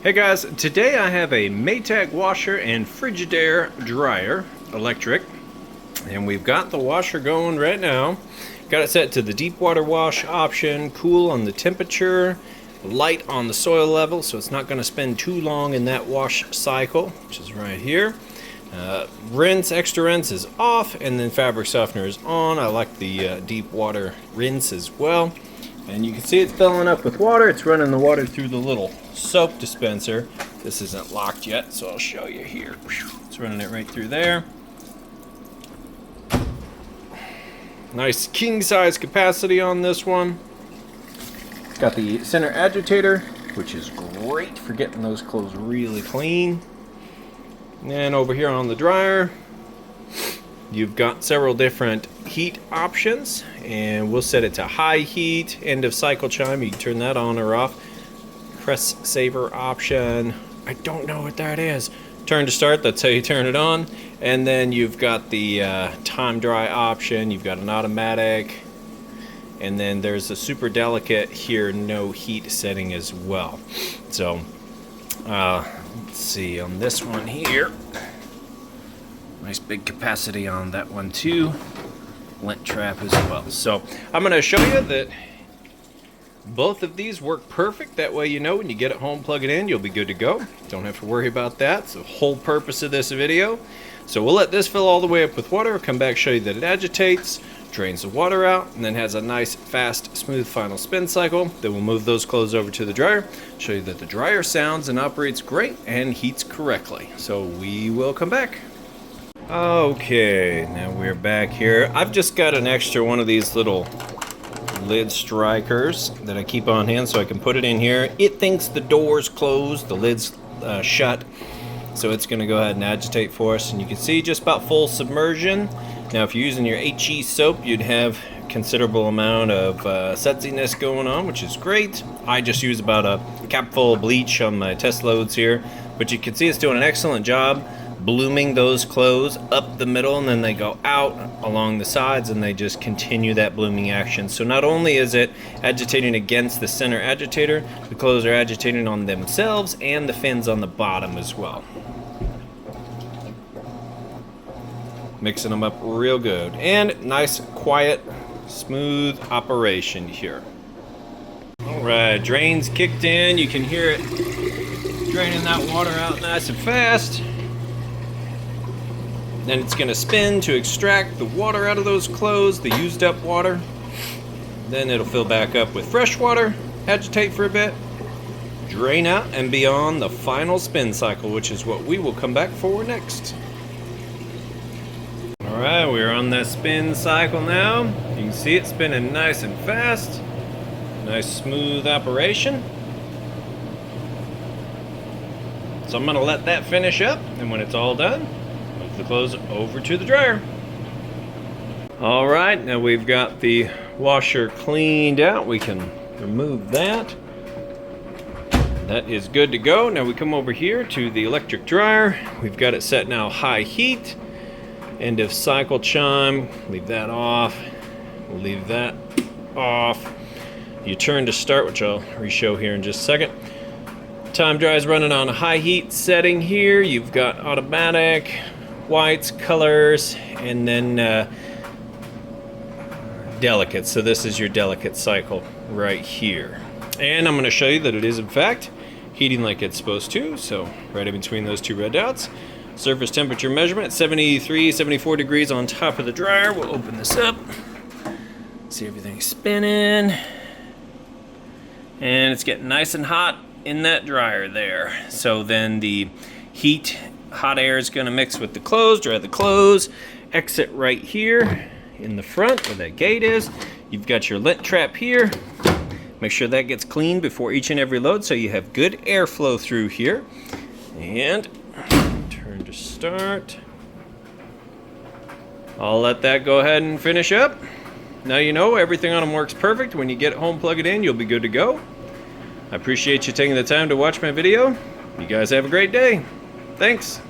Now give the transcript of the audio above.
Hey guys, today I have a Maytag washer and Frigidaire dryer, electric, and we've got the washer going right now. Got it set to the deep water wash option, cool on the temperature, light on the soil level, so it's not going to spend too long in that wash cycle, which is right here. Extra rinse is off, and then fabric softener is on. I like the deep water rinse as well. And you can see it's filling up with water. It's running the water through the little soap dispenser. This isn't locked yet, so I'll show you here. It's running it right through there. Nice king size capacity on this one. Got the center agitator, which is great for getting those clothes really clean. And over here on the dryer, you've got several different heat options, and we'll set it to high heat, end of cycle chime. You can turn that on or off. Press saver option, I don't know what that is. Turn to start, that's how you turn it on. And then you've got the time dry option. You've got an automatic, and then there's a super delicate here, no heat setting as well. So let's see on this one here. Nice big capacity on that one too. Lint trap as well. So I'm going to show you that both of these work perfect. That way you know when you get it home, plug it in, you'll be good to go. Don't have to worry about that. It's the whole purpose of this video. So we'll let this fill all the way up with water. Come back, show you that it agitates, drains the water out, and then has a nice, fast, smooth final spin cycle. Then we'll move those clothes over to the dryer, show you that the dryer sounds and operates great and heats correctly. So we will come back. Okay, now we're back here. I've just got an extra one of these little lid strikers that I keep on hand so I can put it in here. It thinks the door's closed, the lid's shut, so it's going to go ahead and agitate for us. And you can see just about full submersion. Now if you're using your HE soap, you'd have a considerable amount of sutsiness going on, which is great. I just use about a cap full of bleach on my test loads here, but you can see it's doing an excellent job blooming those clothes up the middle, and then they go out along the sides and they just continue that blooming action. So not only is it agitating against the center agitator, the clothes are agitating on themselves and the fins on the bottom as well. Mixing them up real good, and nice quiet smooth operation here. Alright, drains kicked in. You can hear it draining that water out nice and fast. Then it's going to spin to extract the water out of those clothes, the used up water. Then it'll fill back up with fresh water, agitate for a bit, drain out, and be on the final spin cycle, which is what we will come back for next. Alright, we're on that spin cycle now. You can see it spinning nice and fast. Nice smooth operation. So I'm going to let that finish up, and when it's all done, the clothes over to the dryer. Alright, now we've got the washer cleaned out. We can remove that. That is good to go. Now we come over here to the electric dryer. We've got it set now high heat. End of cycle chime. Leave that off. We'll leave that off. You turn to start, which I'll re-show here in just a second. Time dry is running on a high heat setting here. You've got automatic, whites, colors, and then delicate. So this is your delicate cycle right here. And I'm going to show you that it is in fact heating like it's supposed to. So right in between those two red dots. Surface temperature measurement, 73, 74 degrees on top of the dryer. We'll open this up. See everything spinning. And it's getting nice and hot in that dryer there. So then the hot air is going to mix with the clothes, dry the clothes, exit right here in the front where that gate is. You've got your lint trap here. Make sure that gets cleaned before each and every load so you have good airflow through here. And turn to start. I'll let that go ahead and finish up. Now you know everything on them works perfect. When you get it home, plug it in, you'll be good to go. I appreciate you taking the time to watch my video. You guys have a great day. Thanks.